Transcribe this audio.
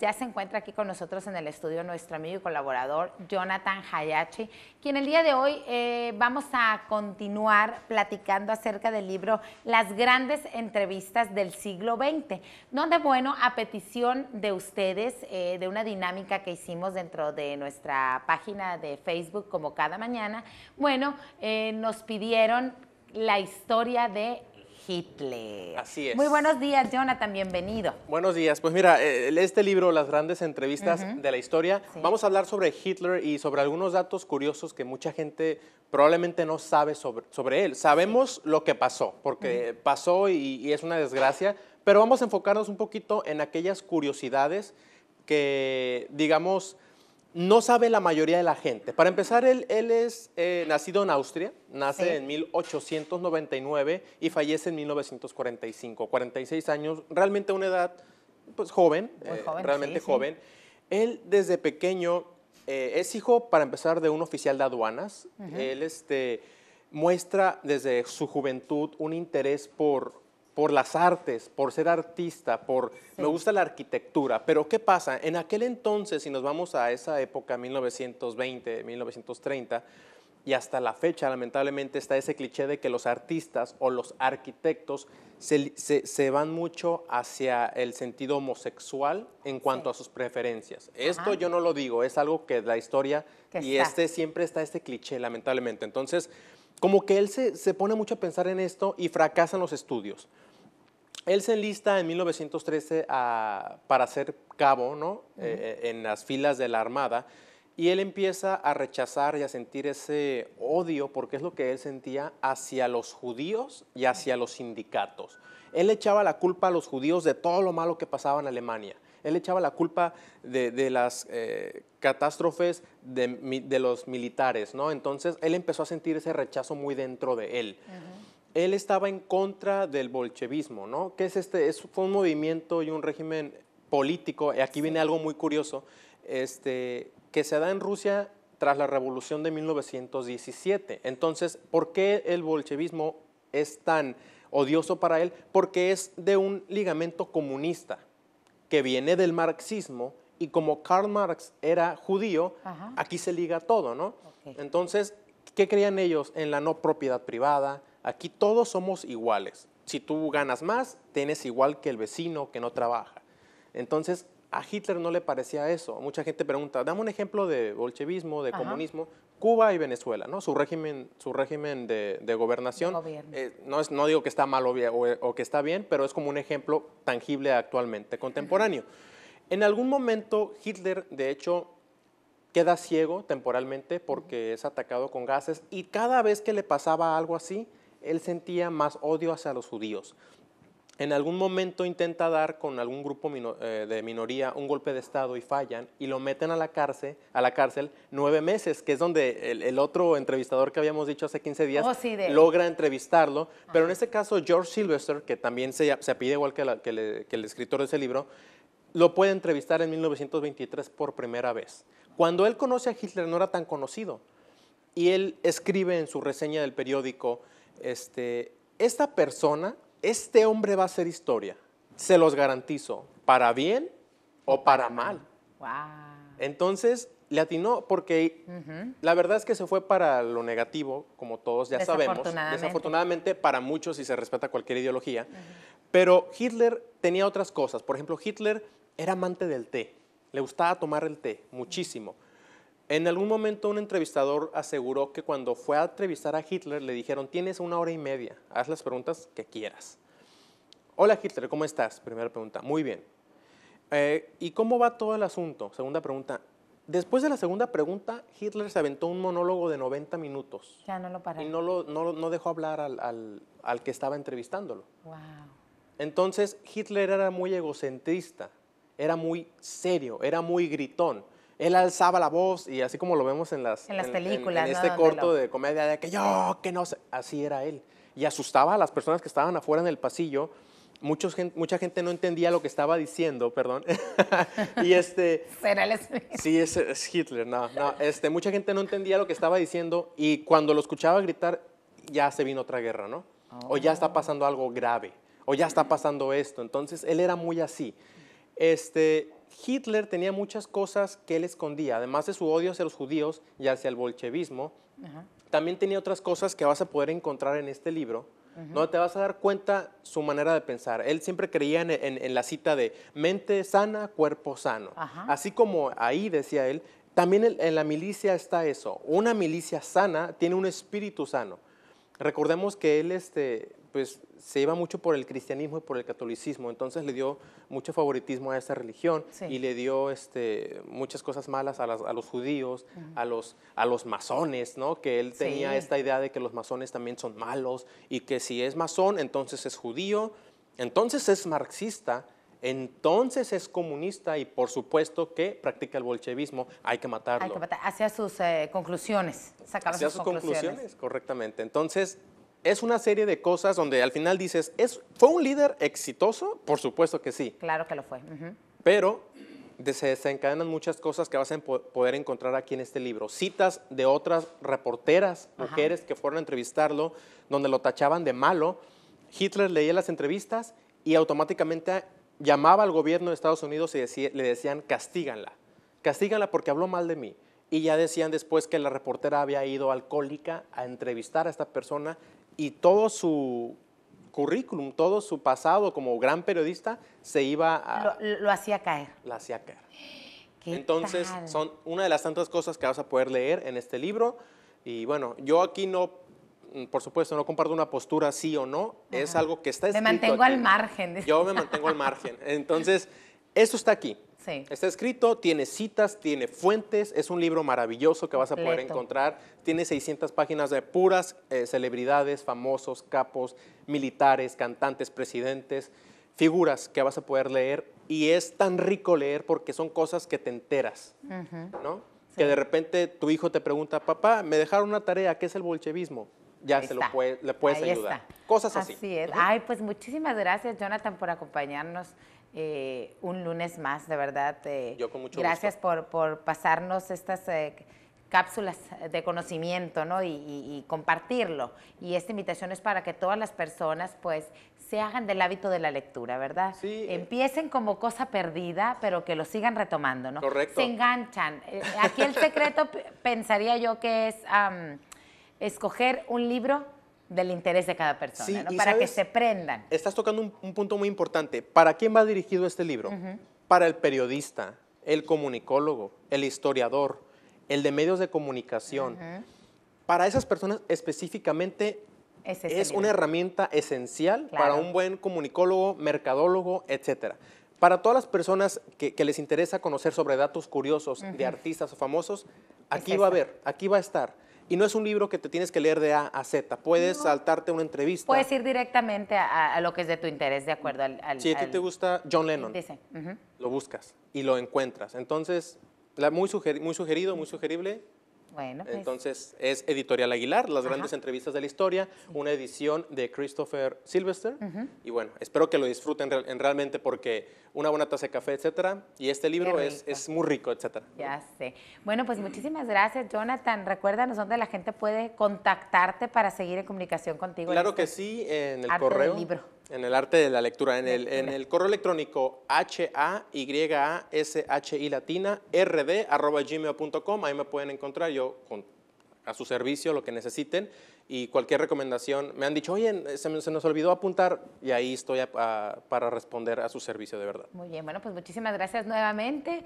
ya se encuentra aquí con nosotros en el estudio nuestro amigo y colaborador Jonathan Hayashi, quien el día de hoy vamos a continuar platicando acerca del libro Las grandes entrevistas del siglo XX, donde, bueno, a petición de ustedes, de una dinámica que hicimos dentro de nuestra página de Facebook como cada mañana, bueno, nos pidieron la historia de Hitler. Así es. Muy buenos días, Jonathan, bienvenido. Buenos días. Pues mira, este libro, Las grandes entrevistas de la historia, Sí. vamos a hablar sobre Hitler y sobre algunos datos curiosos que mucha gente probablemente no sabe sobre él. Sabemos lo que pasó, porque pasó y es una desgracia, pero vamos a enfocarnos un poquito en aquellas curiosidades que, digamos, no sabe la mayoría de la gente. Para empezar, él es nacido en Austria, nace en 1899 y fallece en 1945, 46 años, realmente una edad pues joven, realmente joven. Él desde pequeño es hijo, para empezar, de un oficial de aduanas. Él muestra desde su juventud un interés por las artes, por ser artista, me gusta la arquitectura. Pero ¿qué pasa? En aquel entonces, si nos vamos a esa época, 1920, 1930, y hasta la fecha, lamentablemente, está ese cliché de que los artistas o los arquitectos se van mucho hacia el sentido homosexual en cuanto a sus preferencias. Esto yo no lo digo, es algo que la historia, siempre está este cliché, lamentablemente. Entonces, como que él se pone mucho a pensar en esto y fracasa en los estudios. Él se enlista en 1913 para ser cabo, ¿no? En las filas de la Armada, y él empieza a rechazar y a sentir ese odio, porque es lo que él sentía, hacia los judíos y hacia los sindicatos. Él echaba la culpa a los judíos de todo lo malo que pasaba en Alemania. Él echaba la culpa de las catástrofes de los militares, ¿no? Entonces, él empezó a sentir ese rechazo muy dentro de él. Él estaba en contra del bolchevismo, ¿no? Que fue un movimiento y un régimen político, y aquí viene algo muy curioso, que se da en Rusia tras la revolución de 1917. Entonces, ¿por qué el bolchevismo es tan odioso para él? Porque es de un ligamento comunista que viene del marxismo, y como Karl Marx era judío, aquí se liga todo, ¿no? Entonces, ¿qué creían ellos? En la no propiedad privada. Aquí todos somos iguales. Si tú ganas más, tienes igual que el vecino que no trabaja. Entonces, a Hitler no le parecía eso. Mucha gente pregunta, dame un ejemplo de bolchevismo, de comunismo. Cuba y Venezuela, ¿no? Su régimen de gobernación. No digo que está mal o que está bien, pero es como un ejemplo tangible actualmente, contemporáneo. En algún momento, Hitler, de hecho, queda ciego temporalmente porque es atacado con gases, y cada vez que le pasaba algo así, él sentía más odio hacia los judíos. En algún momento intenta dar con algún grupo de minoría un golpe de Estado y fallan, y lo meten a la cárcel 9 meses, que es donde el otro entrevistador que habíamos dicho hace 15 días logra entrevistarlo. Pero en este caso, George Sylvester, que también se apellida igual que el escritor de ese libro, lo puede entrevistar en 1923 por primera vez. Cuando él conoce a Hitler no era tan conocido, y él escribe en su reseña del periódico, esta persona, este hombre va a hacer historia, se los garantizo, para bien o para mal. Wow. Entonces, le atinó, porque la verdad es que se fue para lo negativo, como todos ya sabemos, desafortunadamente para muchos, y se respeta cualquier ideología, pero Hitler tenía otras cosas. Por ejemplo, Hitler era amante del té, le gustaba tomar el té muchísimo. En algún momento un entrevistador aseguró que cuando fue a entrevistar a Hitler le dijeron, tienes 1 hora y media, haz las preguntas que quieras. Hola Hitler, ¿cómo estás? Primera pregunta, muy bien. ¿Y cómo va todo el asunto? Segunda pregunta. Después de la segunda pregunta, Hitler se aventó un monólogo de 90 minutos. Ya no lo paró. Y no dejó hablar al que estaba entrevistándolo. Wow. Entonces, Hitler era muy egocentrista, era muy serio, era muy gritón. Él alzaba la voz, y así como lo vemos en las películas, en este corto de comedia, de que no sé, así era él. Y asustaba a las personas que estaban afuera en el pasillo. Mucha gente no entendía lo que estaba diciendo, perdón. Y sí, es Hitler, no. Mucha gente no entendía lo que estaba diciendo, y cuando lo escuchaba gritar, ya se vino otra guerra, ¿no? O ya está pasando algo grave, o ya está pasando esto. Entonces, él era muy así. Hitler tenía muchas cosas que él escondía, además de su odio hacia los judíos y hacia el bolchevismo. También tenía otras cosas que vas a poder encontrar en este libro, donde te vas a dar cuenta su manera de pensar. Él siempre creía en la cita de mente sana, cuerpo sano. Así como ahí decía él, también en la milicia está eso. Una milicia sana tiene un espíritu sano. Recordemos que él pues, se iba mucho por el cristianismo y por el catolicismo, entonces le dio mucho favoritismo a esa religión y le dio muchas cosas malas a los judíos, a los masones, ¿no? Que él tenía esta idea de que los masones también son malos y que si es masón, entonces es judío, entonces es marxista, entonces es comunista y por supuesto que practica el bolchevismo, hay que matarlo. Hay que matar. Hacia sus conclusiones, sacaba Hacia sus conclusiones. correctamente. Entonces, es una serie de cosas donde al final dices, ¿fue un líder exitoso? Por supuesto que sí. Claro que lo fue. Pero se desencadenan muchas cosas que vas a poder encontrar aquí en este libro. Citas de otras reporteras, mujeres que fueron a entrevistarlo, donde lo tachaban de malo. Hitler leía las entrevistas y automáticamente llamaba al gobierno de Estados Unidos y le decían, castíganla porque habló mal de mí. Y ya decían después que la reportera había ido alcohólica a entrevistar a esta persona y todo su currículum, todo su pasado como gran periodista se iba a... Lo hacía caer. La hacía caer. Entonces, son una de las tantas cosas que vas a poder leer en este libro. Y bueno, yo aquí no, por supuesto, no comparto una postura sí o no. Es algo que está escrito. Me mantengo aquí. al margen. Yo me mantengo al margen. Entonces, eso está aquí. Sí. Está escrito, tiene citas, tiene fuentes, es un libro maravilloso que vas a poder encontrar. Tiene 600 páginas de puras celebridades, famosos, capos, militares, cantantes, presidentes, figuras que vas a poder leer. Y es tan rico leer porque son cosas que te enteras, ¿no? Sí. Que de repente tu hijo te pregunta, papá, me dejaron una tarea, ¿qué es el bolchevismo? Ya le puedes ayudar. Cosas así. Así es. Ay, pues muchísimas gracias, Jonathan, por acompañarnos un lunes más, de verdad. Yo con mucho gracias gusto. por pasarnos estas cápsulas de conocimiento, ¿no? Y compartirlo. Y esta invitación es para que todas las personas, pues, se hagan del hábito de la lectura, ¿verdad? Sí. Empiecen como cosa perdida, pero que lo sigan retomando, ¿no? Correcto. Se enganchan. Aquí el secreto, pensaría yo, que es escoger un libro del interés de cada persona, sí, ¿no? Para que se prendan. Estás tocando un punto muy importante. ¿Para quién va dirigido este libro? Para el periodista, el comunicólogo, el historiador, el de medios de comunicación. Para esas personas específicamente es una herramienta esencial para un buen comunicólogo, mercadólogo, etcétera. Para todas las personas que les interesa conocer sobre datos curiosos de artistas o famosos, aquí va a haber, aquí va a estar. Y no es un libro que te tienes que leer de A a Z. Puedes saltarte una entrevista. Puedes ir directamente a lo que es de tu interés, de acuerdo al... Si a ti te gusta John Lennon, lo buscas y lo encuentras. Entonces, muy sugerido, muy sugerible. Bueno, pues. Entonces, es Editorial Aguilar, las grandes entrevistas de la historia, una edición de Christopher Sylvester. Y bueno, espero que lo disfruten realmente porque una buena taza de café, etcétera. Y este libro es muy rico, etcétera. Ya sé. Bueno, pues muchísimas gracias, Jonathan. Recuérdanos dónde la gente puede contactarte para seguir en comunicación contigo. Claro que sí, en el arte correo. del libro. En el arte de la lectura, en el correo electrónico hayasi_rd@gmail.com, ahí me pueden encontrar, yo a su servicio, lo que necesiten, y cualquier recomendación. Me han dicho, oye, se nos olvidó apuntar, y ahí estoy para responder a su servicio, de verdad. Muy bien, bueno, pues muchísimas gracias nuevamente.